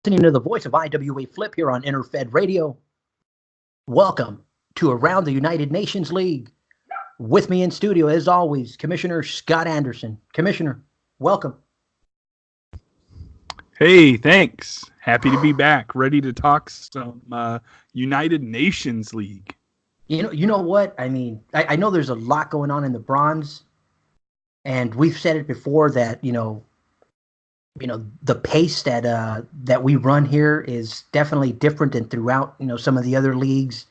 listening to the voice of IWA Flip here on Interfed Radio. Welcome to Around the United Nations League. With me in studio, as always, Commissioner Scott Anderson. Commissioner, welcome. Hey, thanks. Happy to be back. Ready to talk some United Nations League. You know what? I mean, I know there's a lot going on in the bronze, and we've said it before that the pace that we run here is definitely different than throughout some of the other leagues,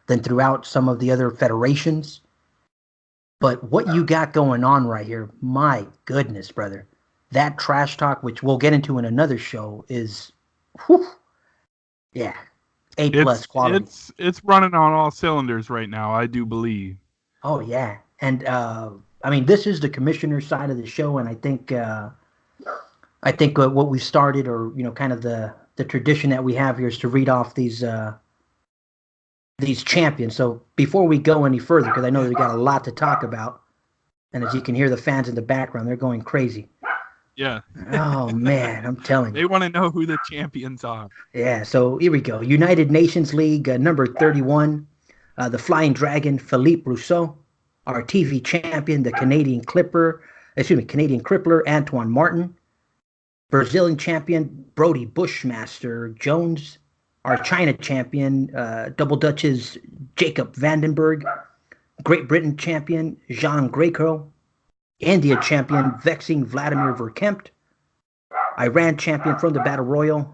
than throughout some of the other federations. But what you got going on right here, my goodness, brother, that trash talk, which we'll get into in another show, is, whew, yeah, A+ quality. It's running on all cylinders right now, I do believe. Oh yeah, and I mean, this is the commissioner's side of the show, and I think what we started, or kind of the tradition that we have here, is to read off these champions. So before we go any further, because I know we got a lot to talk about, and as you can hear the fans in the background, they're going crazy. Yeah. Oh man, I'm telling you. They want to know who the champions are. Yeah, so here we go. United Nations League, number 31, the Flying Dragon, Philippe Rousseau. Our TV champion, the Canadian Crippler, Antoine Martin. Brazilian champion, Brody Bushmaster Jones. Our China champion, Double Dutch's Jacob Vandenberg. Great Britain champion, Jean Greco. India champion, Vexing Vladimir Verkempt. Iran champion from the Battle Royal,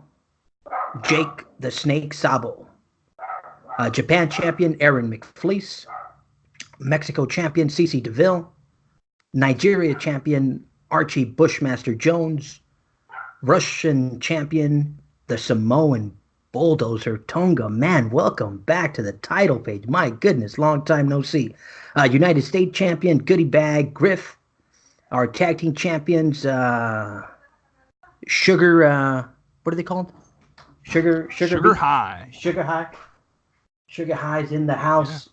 Jake the Snake Sabo. Japan champion, Aaron McFleece. Mexico champion, Cece DeVille. Nigeria champion, Archie Bushmaster Jones. Russian champion, the Samoan Bulldozer Tonga. Man, welcome back to the title page. My goodness, long time no see. United States champion, Goodie Bag Griff. Our tag team champions, Sugar, what are they called? Sugar High. Sugar High. Sugar High's in the house. Yeah.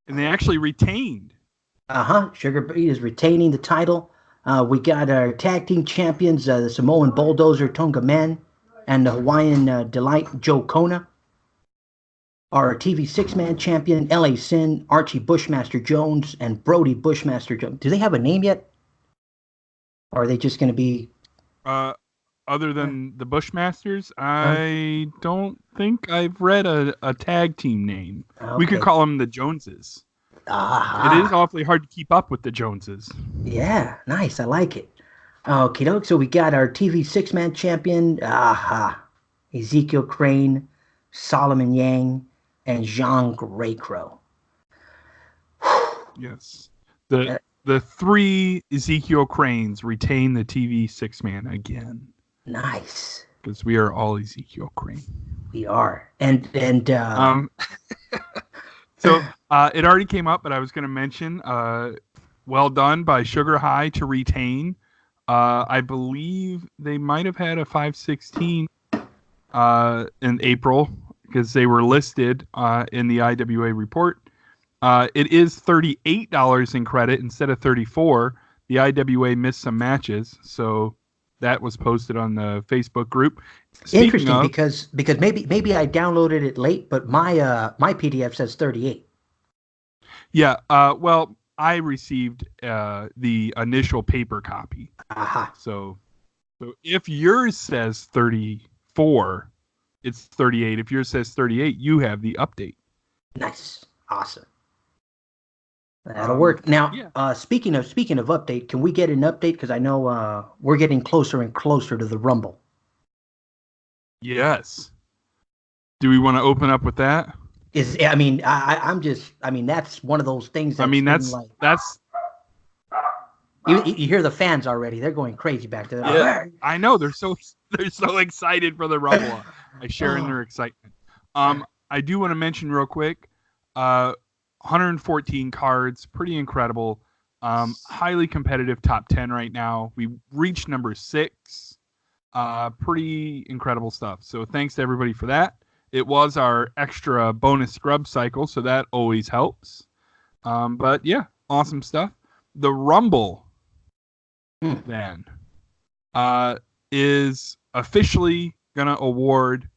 And they actually retained. Sugar Beat is retaining the title. We got our tag team champions, the Samoan Bulldozer Tonga Men and the Hawaiian Delight Joe Kona. Our TV six-man champion, LA Sin, Archie Bushmaster Jones, and Brody Bushmaster Jones. Do they have a name yet? Or are they just going to be... Other than the Bushmasters, I don't think I've read a tag team name. Okay. We could call them the Joneses. It is awfully hard to keep up with the Joneses. Yeah, nice. I like it. Okay, so we got our TV six-man champion, Ezekiel Crane, Solomon Yang, and Jean Greco. Yes. The three Ezekiel Cranes retain the TV six-man again. Nice. Because we are all Ezekiel Crane. We are. And so it already came up, but I was going to mention, well done by Sugar High to retain. I believe they might have had a 516 in April because they were listed in the IWA report. It is $38 in credit instead of $34. The IWA missed some matches, so that was posted on the Facebook group. Interesting, because maybe I downloaded it late, but my PDF says 38. Yeah, well, I received the initial paper copy. So if yours says 34, it's 38. If yours says 38, you have the update. Nice, awesome. That'll work. Now, yeah. Speaking of update, can we get an update? Because I know we're getting closer and closer to the Rumble. Yes. Do we want to open up with that? I'm that's one of those things. That's. You hear the fans already? They're going crazy back there. Yeah, I know they're so excited for the Rumble. I share in their excitement. I do want to mention real quick. 114 cards, pretty incredible. Highly competitive top 10 right now. We reached number 6. Pretty incredible stuff. So thanks to everybody for that. It was our extra bonus scrub cycle, so that always helps. But yeah, awesome stuff. The Rumble then is officially gonna award,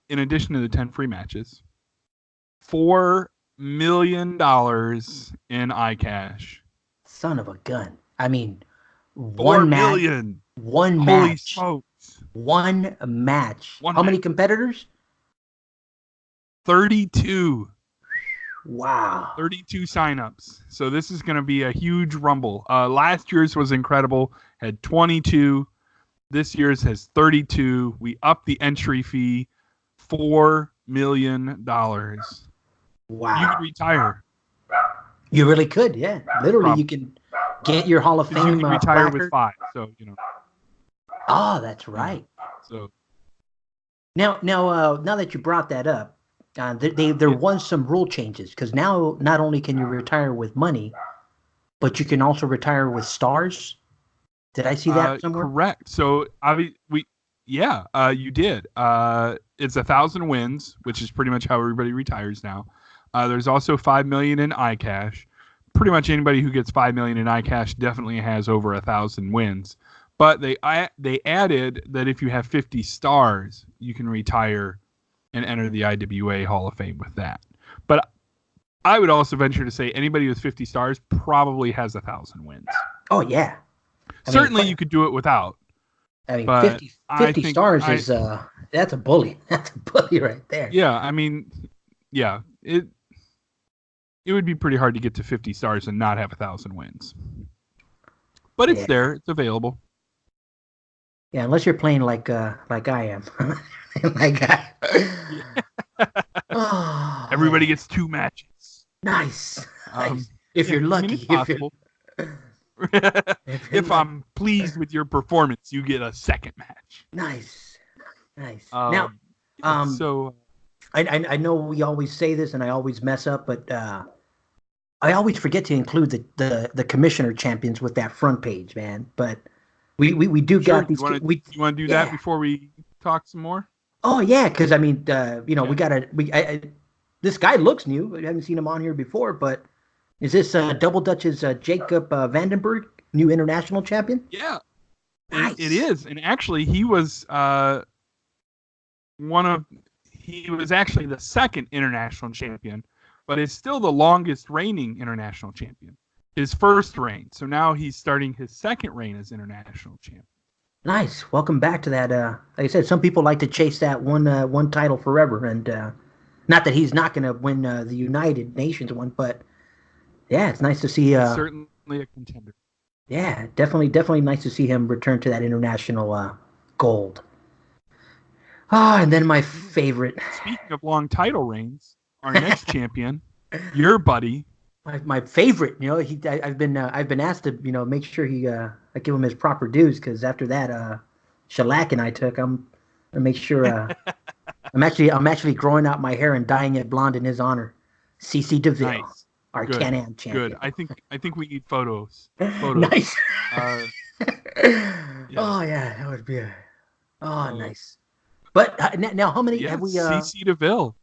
in addition to the 10 free matches, $4 million in iCash. Son of a gun. I mean, 4 one match, million. one Holy match, smokes. one match. One How many match. competitors? 32. Wow. 32 signups. So this is going to be a huge rumble. Last year's was incredible. Had 22. This year's has 32. We upped the entry fee, $4 million. Wow. You could retire. You really could, yeah. Literally, Probably. you can get your Hall of Because you Fame can retire placard. with 5. So, you know. Oh, that's right. So Now that you brought that up, there was some rule changes because now not only can you retire with money, but you can also retire with stars. Did I see that somewhere? correct. So you did. It's 1,000 wins, which is pretty much how everybody retires now. There's also 5 million in iCash. Pretty much anybody who gets 5 million in iCash definitely has over 1,000 wins. But they added that if you have 50 stars, you can retire and enter the IWA Hall of Fame with that. But I would also venture to say anybody with 50 stars probably has 1,000 wins. Oh yeah. Certainly you could do it without. I mean, but 50 stars is that's a bully. That's a bully right there. Yeah, I mean, yeah, it would be pretty hard to get to 50 stars and not have 1,000 wins. But it's there. It's available. Yeah, unless you're playing like I am. Everybody gets 2 matches. Nice. Nice. If you're lucky. If I'm pleased with your performance, you get a second match. Nice. Now, so I know we always say this and I always mess up, but I always forget to include the commissioner champions with that front page, man. But we do got these. You want to do that before we talk some more? Oh yeah, because I mean, this guy looks new. I haven't seen him on here before, but is this Double Dutch's Jacob Vandenberg, new international champion? Yeah, nice. It is, and actually, he was he was actually the second international champion, but is still the longest reigning international champion. His first reign, so now he's starting his second reign as international champion. Nice. Welcome back to that. Like I said, some people like to chase that one title forever, and not that he's not going to win the United Nations one, but yeah, it's nice to see. Certainly a contender. Yeah, definitely nice to see him return to that international gold. And then my favorite. Speaking of long title reigns, our next champion, your buddy. My favorite, I've been asked to, make sure I give him his proper dues because after that shellacking I took, I'm gonna make sure I'm actually growing out my hair and dyeing it blonde in his honor. CC DeVille, nice. Our Can-Am champion. Good. I think we need photos. Nice. Yeah. Oh yeah, that would be nice. But now, how many have we? CC DeVille.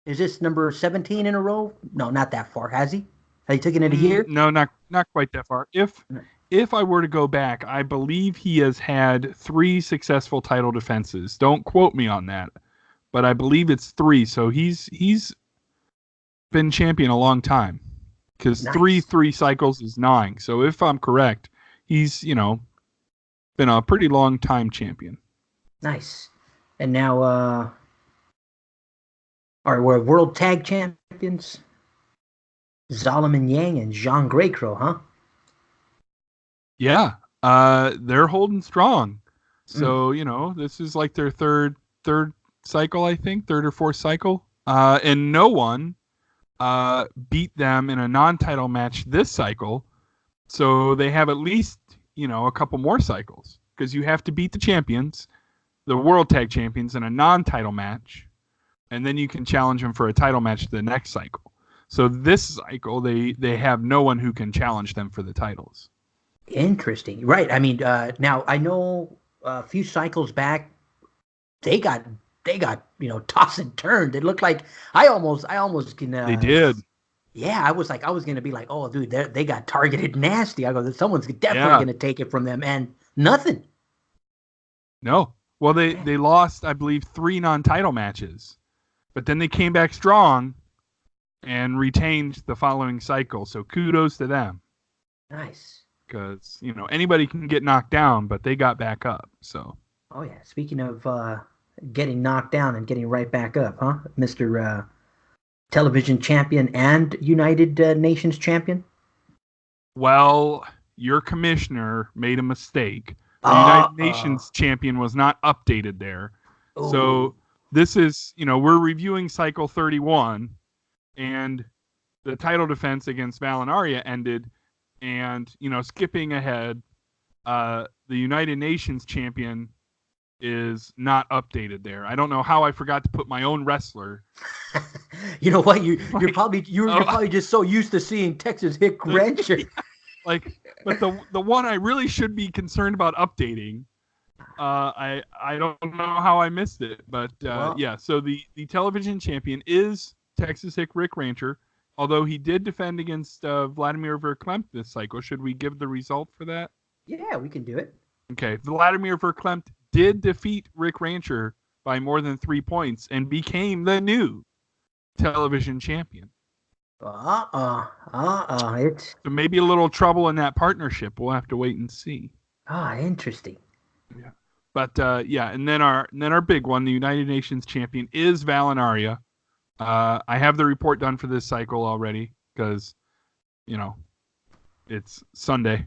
Is this number 17 in a row? No, not that far. Has he? Have you taken it a year? No, not quite that far. If I were to go back, I believe he has had 3 successful title defenses. Don't quote me on that, but I believe it's 3. So he's been champion a long time because nice. 3 cycles is 9. So if I'm correct, he's been a pretty long time champion. Nice. And now we're world tag champions. Solomon Yang and Jean Greycrow, huh? Yeah, they're holding strong. So this is like their third cycle, I think, 3rd or 4th cycle, and no one beat them in a non-title match this cycle. So they have at least a couple more cycles because you have to beat the champions, the world tag champions, in a non-title match, and then you can challenge them for a title match the next cycle. So this cycle, they have no one who can challenge them for the titles. Interesting, right? I mean, now I know a few cycles back, they got tossed and turned. It looked like I almost can. They did. Yeah, I was gonna be like, oh, dude, they got targeted nasty. I go, someone's definitely gonna take it from them, and nothing. No. Well, they lost, I believe, 3 non-title matches, but then they came back strong and retained the following cycle. So kudos to them. Nice. Because, anybody can get knocked down, but they got back up. So. Oh, yeah. Speaking of getting knocked down and getting right back up, huh? Mr. Television champion and United Nations champion? Well, your commissioner made a mistake. The United Nations champion was not updated there. Ooh. So this is, we're reviewing cycle 31, and the title defense against Valinaria ended. And, skipping ahead, the United Nations champion is not updated there. I don't know how I forgot to put my own wrestler. You know what? You're probably just so used to seeing Texas Hick Rancher. But the one I really should be concerned about updating, I don't know how I missed it, but yeah. So the television champion is Texas Hick Rick Rancher, although he did defend against Vladimir Verklempt this cycle. Should we give the result for that? Yeah, we can do it. Okay, Vladimir Verklempt did defeat Rick Rancher by more than 3 points and became the new television champion. It's So maybe a little trouble in that partnership. We'll have to wait and see. Interesting. Yeah, but yeah, and then our big one, the United Nations champion, is Valinaria. I have the report done for this cycle already because, it's Sunday.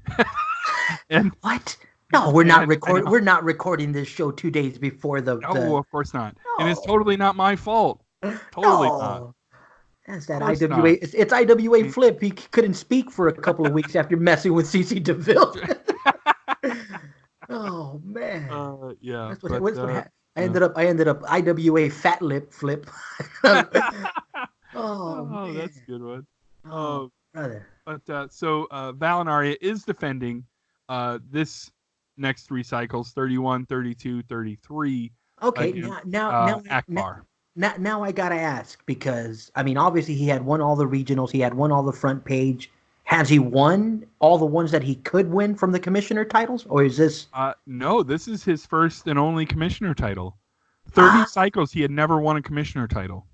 And what? No, we're not recording. We're not recording this show 2 days before the. No, of course not. No. And it's totally not my fault. Totally not. That's that IWA. It's IWA Flip. He couldn't speak for a couple of weeks after messing with CC DeVille. Oh man. Yeah. That's what happened. I ended up IWA Fat Lip Flip. Oh, that's a good one. Oh, brother. But so Valinaria is defending this next 3 cycles, 31, 32, 33. Okay, now Akbar. Now I gotta ask, because obviously he had won all the regionals, he had won all the front page. Has he won all the ones that he could win from the commissioner titles, or is this? No, this is his first and only commissioner title. 30 cycles, he had never won a commissioner title.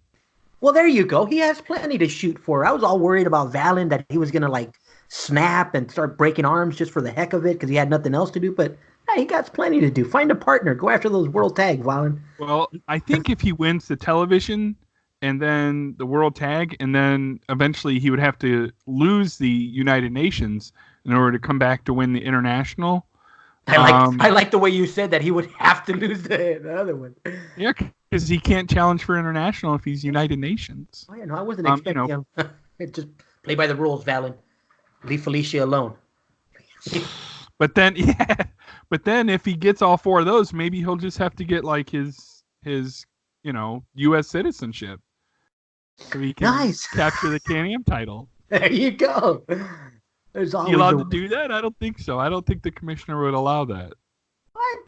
Well, there you go. He has plenty to shoot for. I was all worried about Valen, that he was gonna snap and start breaking arms just for the heck of it because he had nothing else to do. But he got plenty to do. Find a partner. Go after those world tag, Valen. Well, I think if he wins the television and then the world tag, and then eventually he would have to lose the United Nations in order to come back to win the international. I like the way you said that he would have to lose the other one. Yeah, because he can't challenge for international if he's United Nations. Oh yeah, no, I wasn't expecting him. Just play by the rules, Valen. Leave Felicia alone. But then, if he gets all 4 of those, maybe he'll just have to get his U.S. citizenship, so he can capture the Can-Am title. There you go. There's always you allowed to do that? I don't think so. I don't think the commissioner would allow that. What?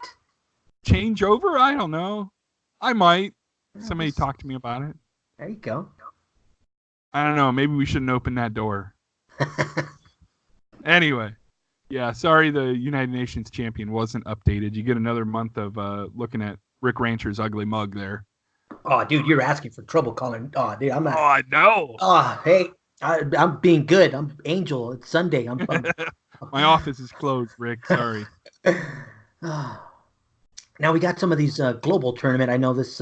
Change over? I don't know. I might. Somebody talk to me about it. There you go. I don't know. Maybe we shouldn't open that door. Anyway. Yeah, sorry the United Nations champion wasn't updated. You get another month of looking at Rick Rancher's ugly mug there. Oh, dude, you're asking for trouble calling. Oh, dude, I'm not. Oh, I know. Oh, hey, I'm being good. I'm Angel. It's Sunday. My office is closed, Rick. Sorry. Now we got some of these global tournament. I know this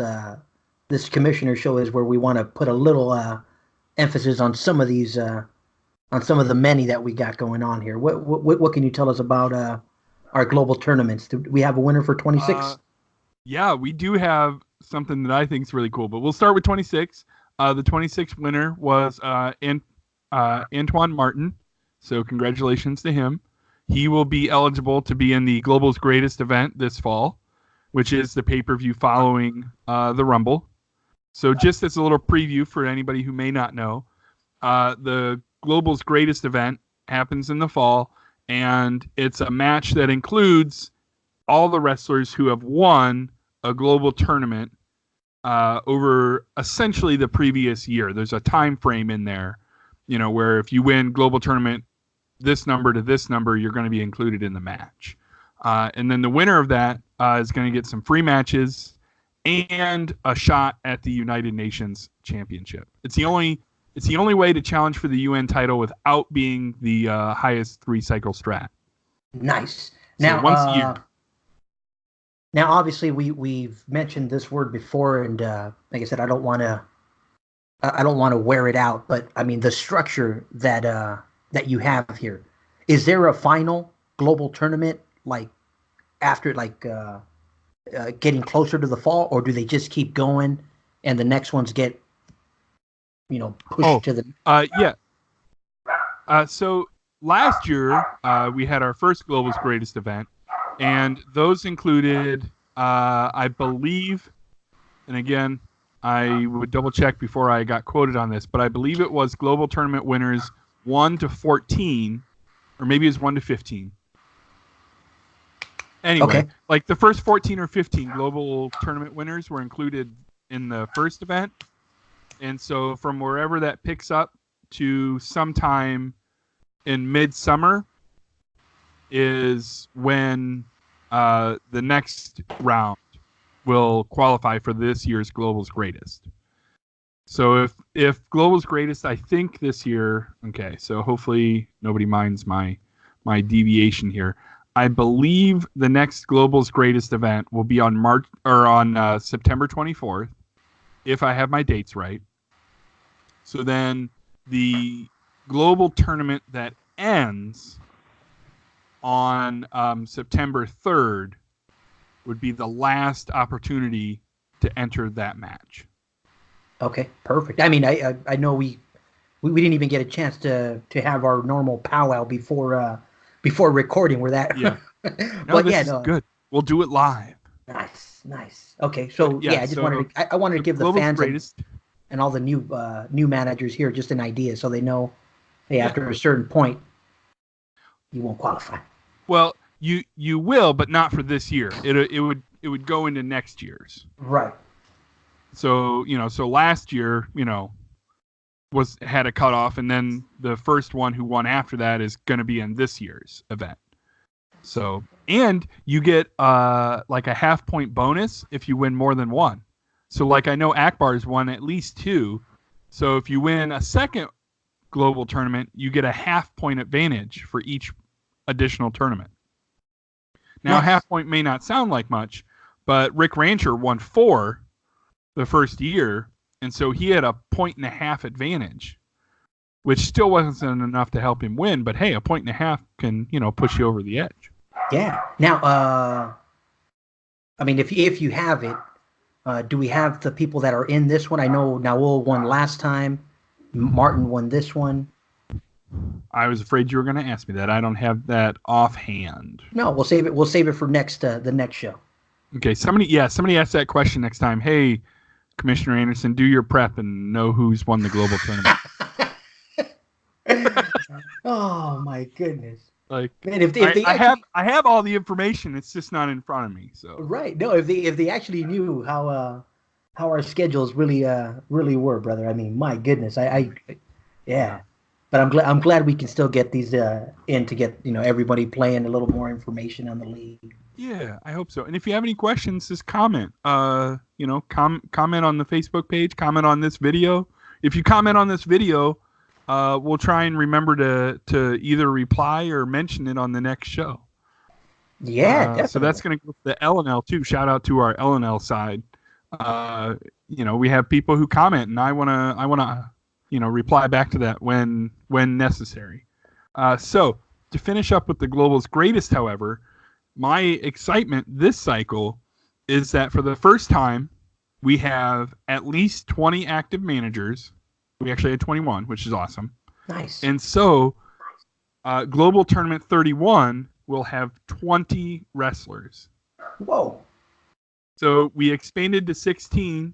commissioner show is where we want to put a little emphasis on some of these. On some of the many that we got going on here. What can you tell us about our global tournaments? Do we have a winner for 26? Yeah, we do have something that I think is really cool, but we'll start with 26. The 26th winner was Antoine Martin, so congratulations to him. He will be eligible to be in the Global's Greatest event this fall, which is the pay-per-view following the Rumble. So just as a little preview for anybody who may not know, the Global's Greatest event happens in the fall, and it's a match that includes all the wrestlers who have won a global tournament over essentially the previous year. There's a time frame in there, where if you win global tournament this number to this number, you're going to be included in the match. And then the winner of that is going to get some free matches and a shot at the United Nations Championship. It's the only way to challenge for the UN title without being the highest 3-cycle strat. Nice. So Now, once a year. Now, obviously, we've mentioned this word before, and like I said, I don't want to wear it out. But I mean, the structure that you have here, is there a final global tournament like after getting closer to the fall, or do they just keep going and the next ones get pushed to the? Yeah. So last year we had our first Global's Greatest event, and those included, I believe, and again, I would double check before I got quoted on this, but I believe it was global tournament winners 1 to 14, or maybe it was 1 to 15. Anyway, Okay. like the first 14 or 15 global tournament winners were included in the first event. And so from wherever that picks up to sometime in midsummer is when the next round will qualify for this year's Global's Greatest. So if Global's Greatest, I think this year, okay, so hopefully nobody minds my deviation here. I believe the next Global's Greatest event will be on September 24th, if I have my dates right. So then the global tournament that ends on September 3rd would be the last opportunity to enter that match. Okay, perfect. I mean, I know we didn't even get a chance to have our normal powwow before recording. We're that. Yeah. No, this is good. We'll do it live. Nice. Okay, so I just wanted to wanted to give the fans and all the new managers here just an idea, so they know, hey, after a certain point, you won't qualify. Well, you will, but not for this year. It would go into next year's. Right. So so last year had a cutoff, and then the first one who won after that is going to be in this year's event. So, and you get like a half point bonus if you win more than one. So like I know Akbar's won at least 2. So if you win a second global tournament, you get a half point advantage for each additional tournament. Now, nice. Half point may not sound like much, but Rick Rancher won 4 the first year, and so he had a 1.5 advantage, which still wasn't enough to help him win. But hey, a 1.5 can push you over the edge. Yeah. Now, I mean, if you have it, do we have the people that are in this one? I know Naul won last time. Martin won this one. I was afraid you were going to ask me that. I don't have that offhand. No, we'll save it. We'll save it for the next show. Okay. Somebody asked that question next time. Hey, Commissioner Anderson, do your prep and know who's won the global tournament. Oh my goodness! Like, man, if they I have all the information. It's just not in front of me. So right. No, if they actually knew how our schedules really were, brother. I mean, my goodness. Yeah. But I'm glad we can still get these in to get everybody playing a little more information on the league. Yeah, I hope so. And if you have any questions, just comment. Comment on the Facebook page. Comment on this video. If you comment on this video, we'll try and remember to either reply or mention it on the next show. Yeah, definitely. So that's going to go to the LNL too. Shout out to our LNL side. We have people who comment, and I wanna reply back to that when necessary. So to finish up with the Global's Greatest, however, my excitement this cycle is that for the first time we have at least 20 active managers. We actually had 21, which is awesome. Nice. And so Global Tournament 31 will have 20 wrestlers. Whoa. So we expanded to 16,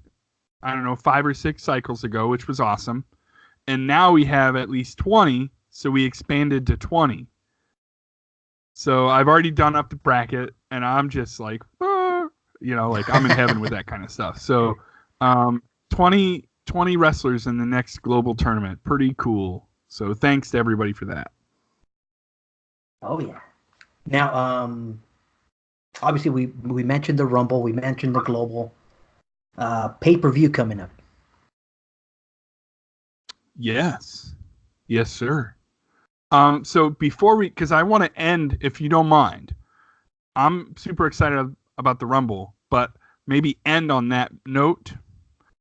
5 or 6 cycles ago, which was awesome. And now we have at least 20, so we expanded to 20. So I've already done up the bracket, and I'm just like, I'm in heaven with that kind of stuff. So 20 wrestlers in the next global tournament. Pretty cool. So thanks to everybody for that. Oh, yeah. Now, Obviously, we mentioned the Rumble, we mentioned the Global pay-per-view coming up. Yes. Yes, sir. So before because I want to end, if you don't mind, I'm super excited about the Rumble, but maybe end on that note.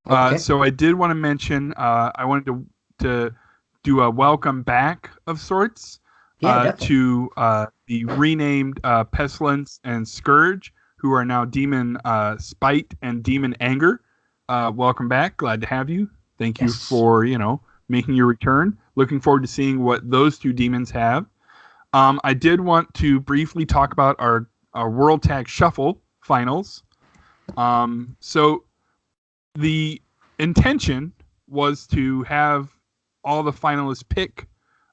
Okay. So I did want to mention, I wanted to do a welcome back of sorts Yeah, definitely. to the renamed Pestilence and Scourge, who are now Demon Spite and Demon Anger. Welcome back. Glad to have you. Thank you Yes. for, making your return. Looking forward to seeing what those two demons have. I did want to briefly talk about our World Tag Shuffle finals. So the intention was to have all the finalists pick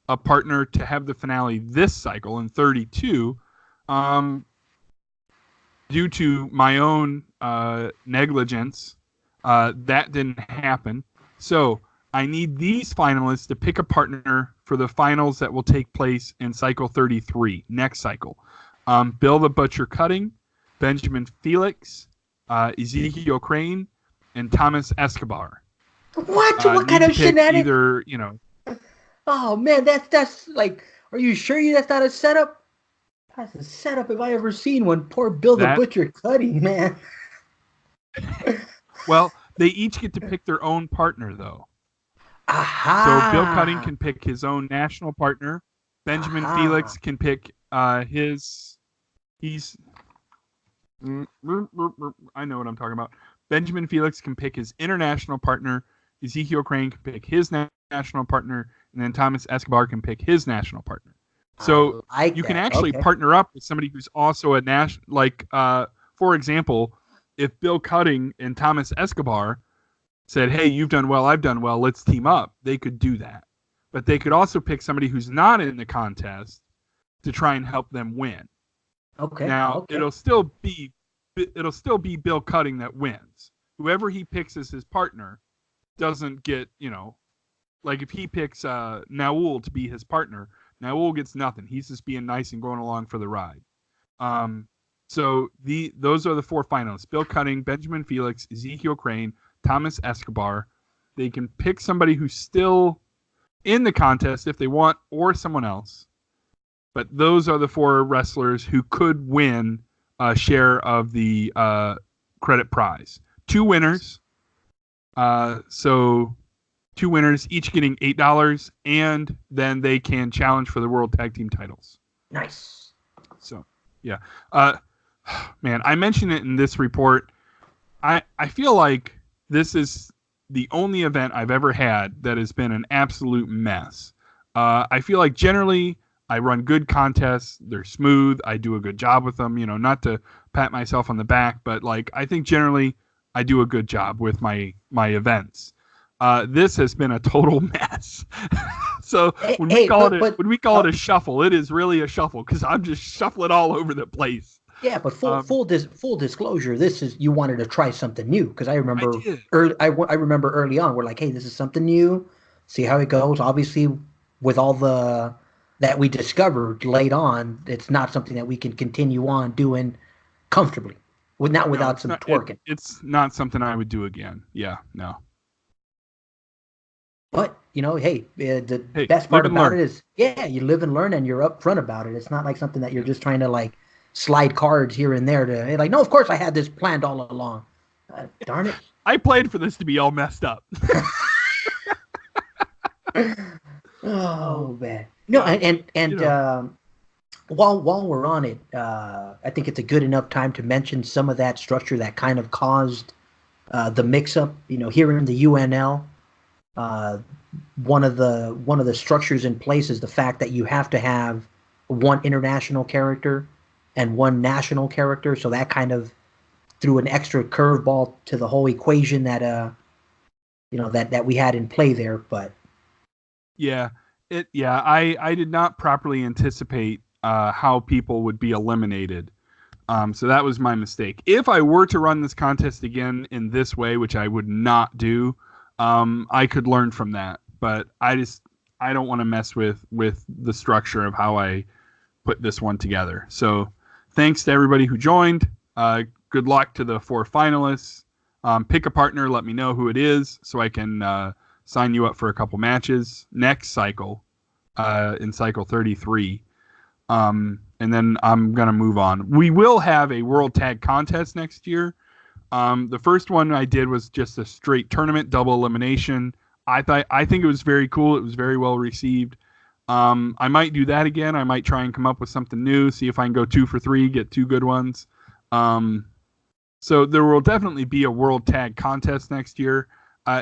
a partner to have the finale this cycle in 32. Um, Due to my own negligence, that didn't happen. So I need these finalists to pick a partner for the finals that will take place in cycle 33, next cycle. Bill the Butcher Cutting, Benjamin Felix, Ezekiel Crane, and Thomas Escobar. What? What Need kind to of pick shenanigans? either, Oh man, that's like. Are you sure that's not a setup? That's a setup if I ever seen one. Poor Bill the that. Butcher Cutting, man. Well, they each get to pick their own partner, though. So Bill Cutting Aha! can pick his own national partner. Benjamin Aha! Felix can pick his. He's. I know what I'm talking about. Benjamin Felix can pick his international partner. Ezekiel Crane can pick his national partner, and then Thomas Escobar can pick his national partner. So I like you can that. actually Okay. partner up with somebody who's also a national. Like, for example, if Bill Cutting and Thomas Escobar said, "Hey, you've done well, I've done well, let's team up," they could do that. But they could also pick somebody who's not in the contest to try and help them win. Okay. Now, Okay. it'll still be Bill Cutting that wins. Whoever he picks as his partner doesn't get, like if he picks Naul to be his partner, Naul gets nothing. He's just being nice and going along for the ride. Um, so those are the four finalists: Bill Cutting, Benjamin Felix, Ezekiel Crane, Thomas Escobar. They can pick somebody who's still in the contest if they want, or someone else. But those are the four wrestlers who could win a share of the credit prize. Two winners. So two winners, each getting $8, and then they can challenge for the World Tag Team titles. Nice. So, yeah. Man, I mentioned it in this report. I feel like this is the only event I've ever had that has been an absolute mess. I feel like generally I run good contests. They're smooth. I do a good job with them. Not to pat myself on the back, but like I think generally I do a good job with my events. This has been a total mess. So Hey, when we hey, call but it but when we call it uh, a shuffle, it is really a shuffle because I'm just shuffling all over the place. yeah, but Um, full disclosure, this is you wanted to try something new because I I remember did. I remember early on we're like, hey, this is something new. See how it goes. Obviously, with all the that we discovered late on, it's not something that we can continue on doing comfortably, with not No, without it's some not. twerking. It's not something I would do again. Yeah, no. But hey, the Hey, best live part and about learn. it is, yeah, you live and learn, and you're upfront about it. It's not like something that you're Yeah. just trying to like slide cards here and there to hey, like. No, of course I had this planned all along. Darn it. I played for this to be all messed up. Oh Oh man. No, yeah, and while we're on it, I think it's a good enough time to mention some of that structure that kind of caused the mix-up. Here in the UNL, uh, one of the structures in place is the fact that you have to have one international character and one national character. So that kind of threw an extra curveball to the whole equation that that we had in play there. But yeah. I did not properly anticipate how people would be eliminated. So that was my mistake. If I were to run this contest again in this way, which I would not do, I could learn from that. But I don't want to mess with the structure of how I put this one together. So thanks to everybody who joined. Good luck to the 4 finalists. Pick a partner. Let me know who it is so I can sign you up for a couple matches next cycle, in cycle 33. And then I'm going to move on. We will have a World Tag Contest next year. The first one I did was just a straight tournament, double elimination. I think it was very cool. It was very well received. I might do that again. I might try and come up with something new, see if I can go 2 for 3, get 2 good ones. So there will definitely be a World Tag Contest next year.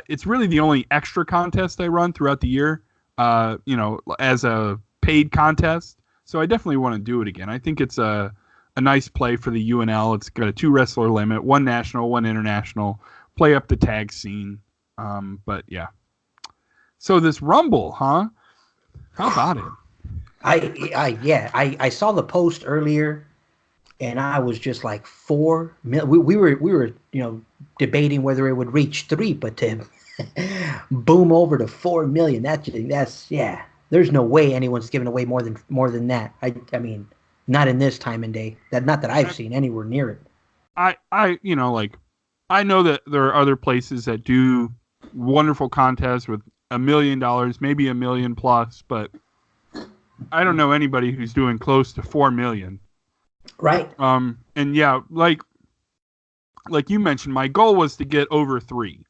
It's really the only extra contest I run throughout the year, as a paid contest. So I definitely want to do it again. I think it's a nice play for the UNL. It's got a 2 wrestler limit, 1 national, 1 international. Play up the tag scene. But yeah. So this Rumble, huh? How about it? I saw the post earlier, and I was just like 4 million. We were debating whether it would reach 3, but to boom over to 4 million, that's yeah. There's no way anyone's giving away more than that. I mean, not in this time and day. Not that I've seen anywhere near it. I know that there are other places that do wonderful contests with $1 million, maybe $1 million plus, but I don't know anybody who's doing close to 4 million. Right. And yeah, like you mentioned, my goal was to get over 3.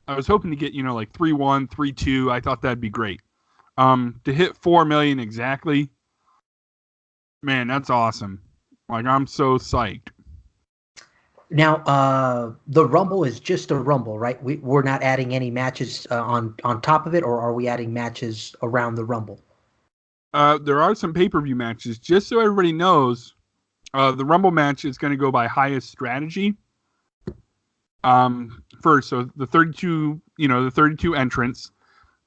I was hoping to get, like 3-1, 3-2. I thought that'd be great. To hit 4 million exactly, man, that's awesome. Like, I'm so psyched. Now, the Rumble is just a Rumble, right? We're not adding any matches on top of it, or are we adding matches around the Rumble? There are some pay-per-view matches. Just so everybody knows, the Rumble match is going to go by highest strategy. First, so the 32 entrants,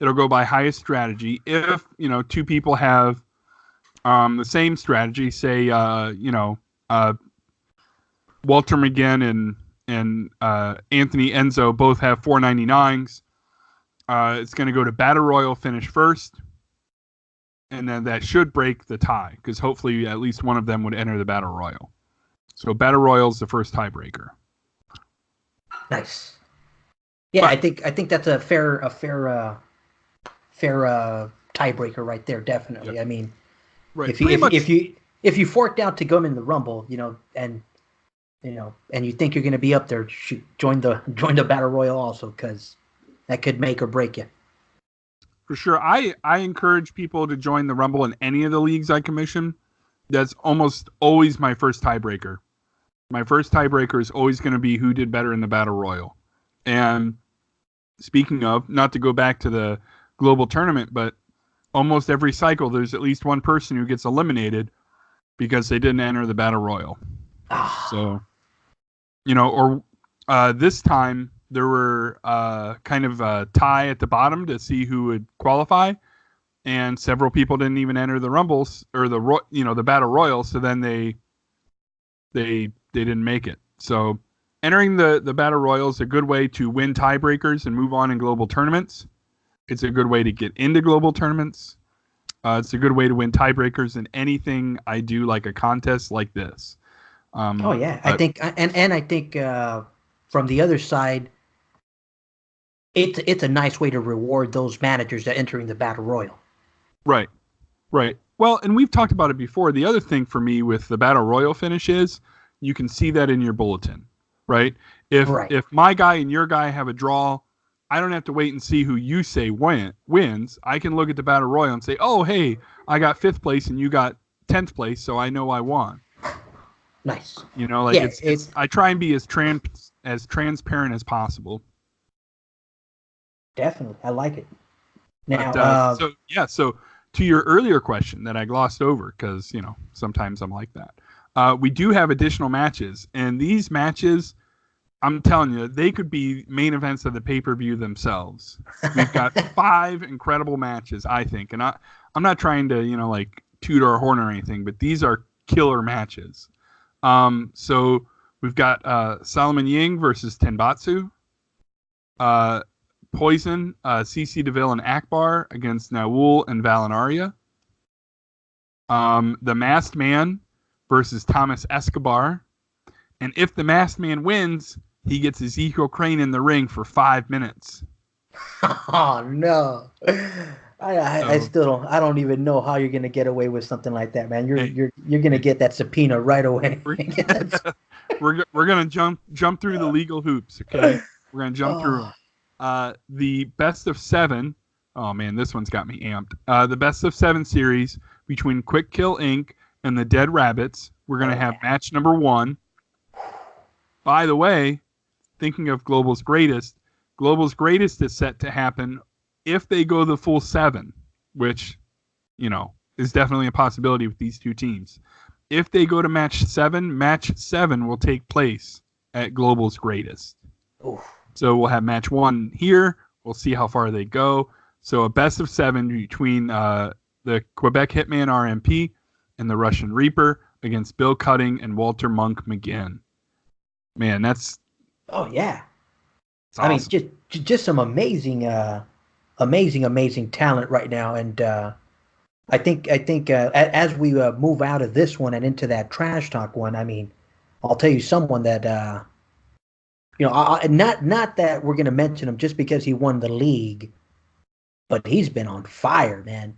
it'll go by highest strategy. If 2 people have the same strategy, say Walter McGinn and Anthony Enzo both have 499s, it's going to go to Battle Royal finish first, and then that should break the tie because hopefully at least one of them would enter the Battle Royal. So Battle Royal is the first tiebreaker. Nice. Yeah, but I think that's a fair tiebreaker right there. Definitely. Yep. I mean, right. If you forked out to go in the Rumble, and you think you're going to be up there, join the Battle Royal also, because that could make or break you. For sure. I encourage people to join the Rumble in any of the leagues I commission. That's almost always my first tiebreaker. My first tiebreaker is always going to be who did better in the Battle Royal. And speaking of, not to go back to the global tournament, but almost every cycle there's at least one person who gets eliminated because they didn't enter the Battle Royal. So, this time there were kind of a tie at the bottom to see who would qualify, and several people didn't even enter the Rumbles or the Battle Royal. So then they didn't make it. So entering the Battle Royal is a good way to win tiebreakers and move on in global tournaments. It's a good way to get into global tournaments. It's a good way to win tiebreakers in anything I do, like a contest like this. I think from the other side, it's a nice way to reward those managers that are entering the Battle Royal. Right. Well, and we've talked about it before. The other thing for me with the Battle Royal finish is you can see that in your bulletin, right? If my guy and your guy have a draw, I don't have to wait and see who you say wins. I can look at the Battle Royal and say, oh, hey, I got 5th place and you got 10th place, so I know I won. Nice. I try and be as transparent as possible. Definitely. I like it. Now, so to your earlier question that I glossed over, because, sometimes I'm like that. We do have additional matches, and these matches, I'm telling you, they could be main events of the pay-per-view themselves. We've got 5 incredible matches, I think. And I'm not trying to, toot our horn or anything, but these are killer matches. So we've got Solomon Ying versus Tenbatsu. Poison, CC DeVille and Akbar against Naul and Valinaria. The Masked Man versus Thomas Escobar. And if the Masked Man wins, he gets Ezekiel Crane in the ring for 5 minutes. Oh no. I So, still don't even know how you're gonna get away with something like that, man. You're hey, you're you're gonna hey, get that subpoena right away. we're, we're gonna jump through the legal hoops, okay? We're gonna jump through Oh, them. The best of 7. Oh man, this one's got me amped. The best of 7 series between Quick Kill Inc. and the Dead Rabbits. We're gonna have yeah. match number 1. By the way, thinking of Global's Greatest is set to happen if they go the full 7, which, is definitely a possibility with these two teams. If they go to match 7 will take place at Global's Greatest. Oof. So we'll have match 1 here. We'll see how far they go. So a best of 7 between the Quebec Hitman RMP and the Russian Reaper against Bill Cutting and Walter Monk McGinn. Man, that's Oh yeah. I mean, awesome. just some amazing talent right now, and I think as we move out of this one and into that trash talk one, I mean, I'll tell you someone that not that we're gonna mention him just because he won the league, but he's been on fire, man.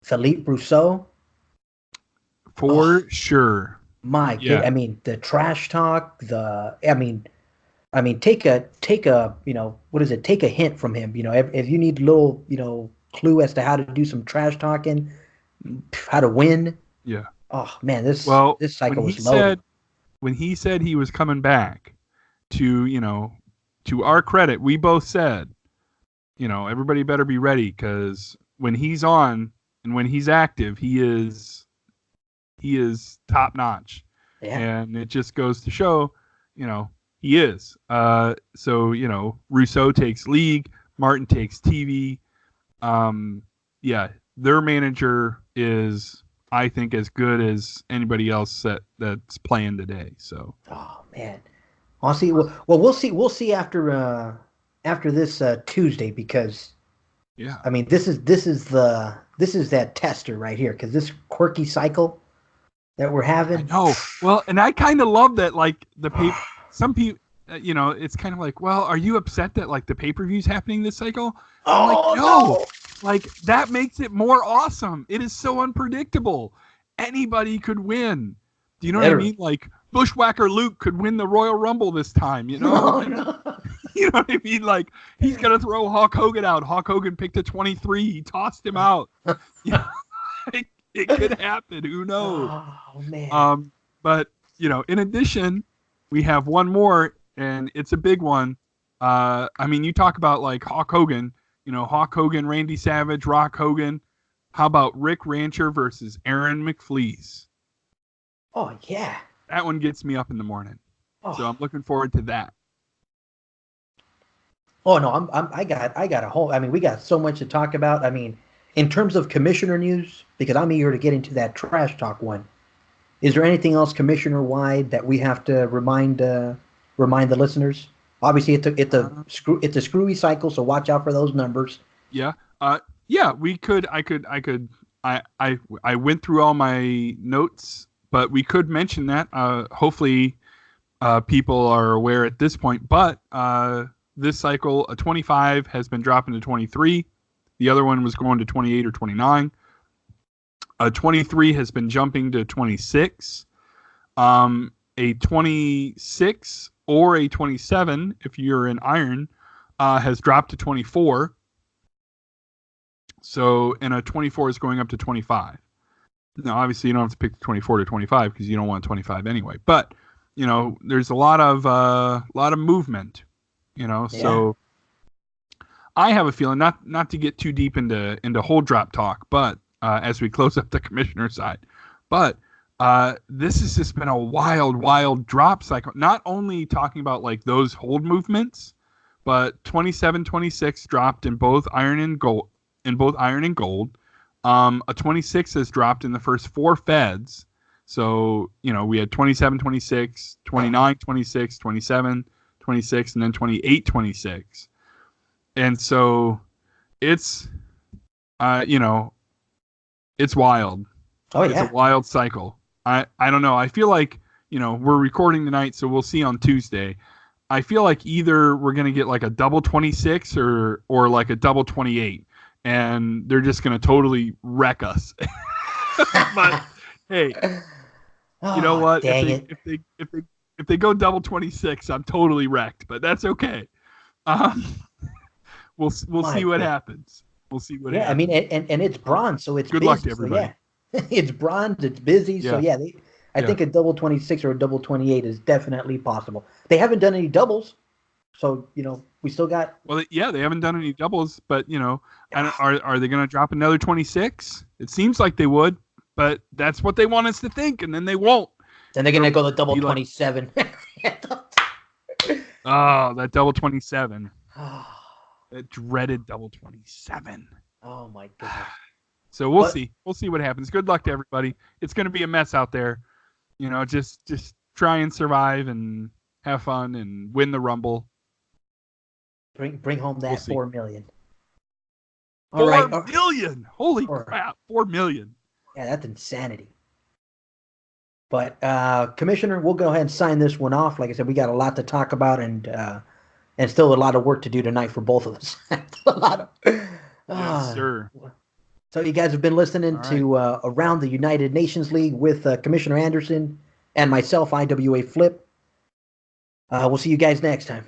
Philippe Rousseau. Oh For sure. my good. Yeah. I mean, the trash talk. I mean, take a what is it? Take a hint from him. If you need a little clue as to how to do some trash talking, how to win. Yeah. Oh man, this Well, this when cycle he was loaded. said he was coming back, to our credit, we both said, everybody better be ready, because when he's on and when he's active, he is top notch. Yeah. And it just goes to show, he is. So, Rousseau takes league, Martin takes TV. Yeah, their manager is, I think, as good as anybody else that's playing today. So, Oh man. Honestly, well, we'll see after this Tuesday, because yeah. I mean this is that tester right here, because this quirky cycle that we're I having. know. Well, and I kind of love that, like, the paper. Some people, it's kind of like, well, are you upset that, like, the pay-per-view's happening this cycle? I'm like, Oh no. no! Like, that makes it more awesome. It is so unpredictable. Anybody could win. Do you know what I Literally. mean? Like, Bushwhacker Luke could win the Royal Rumble this time, No, Like, no. you know what I mean? Like, he's going to throw Hulk Hogan out. Hulk Hogan picked a 23. He tossed him out. It could happen. Who knows? Oh man. Um, but in addition, we have one more, and it's a big one. I mean, you talk about, like, Hulk Hogan. Hulk Hogan, Randy Savage, Rock Hogan. How about Rick Rancher versus Aaron McFleece? Oh yeah. That one gets me up in the morning, so Oh. I'm looking forward to that. Oh no, I got a whole. I mean, we got so much to talk about. I mean, in terms of commissioner news, because I'm eager to get into that trash talk one. Is there anything else commissioner wide that we have to remind the listeners? Obviously, Uh, it's a screwy cycle, so watch out for those numbers. yeah, yeah. We could. I went through all my notes, but we could mention that. Hopefully, people are aware at this point. But this cycle, a 25 has been dropping to 23. The other one was going to 28 or 29. A 23 has been jumping to 26. A 26 or a 27, if you're in iron, has dropped to 24. So, and a 24 is going up to 25. Now, obviously, you don't have to pick the 24 to 25 because you don't want 25 anyway. But there's a lot of movement. Yeah. So I have a feeling, not to get too deep into whole drop talk, but as we close up the commissioner side, but this has just been a wild drop cycle. Not only talking about, like, those hold movements, but 27, 26 dropped in both iron and gold. A 26 has dropped in the first 4 feds. So, we had 27, 26, 29, 26, 27, 26, and then 28, 26. And so it's, it's wild. Oh It's a yeah. wild cycle. I don't know. I feel like, we're recording tonight, so we'll see on Tuesday. I feel like either we're gonna get like a double 26 or like a double 28, and they're just gonna totally wreck us. But hey, you know Oh, what? dang it. If they go double 26, I'm totally wrecked. But that's okay. Um, we'll My see what goodness. happens. We'll see what Yeah, I mean, happens. and it's bronze, so it's Good luck busy. to So everybody. yeah, it's bronze, it's busy. So Yeah, yeah, I yeah. think a double 26 or a double 28 is definitely possible. They haven't done any doubles, so we still got. Well, yeah, they haven't done any doubles, but Ah, are they going to drop another 26? It seems like they would, but that's what they want us to think, and then they won't. then they're gonna They'll go the double be like, 27. oh, that double 27, that dreaded double 27. Oh my goodness! So we'll But see. We'll see what happens. Good luck to everybody. It's going to be a mess out there. Just try and survive and have fun and win the Rumble. bring home We'll that see. 4 million. All right. 4 million! Holy crap! 4 million. Yeah, that's insanity. But Commissioner, we'll go ahead and sign this one off. Like I said, we got a lot to talk about, and still a lot of work to do tonight for both of us. A lot of. Yes, Uh, sir. so you guys have been listening All right. to Around the United Nations League with Commissioner Anderson and myself, IWA Flip. We'll see you guys next time.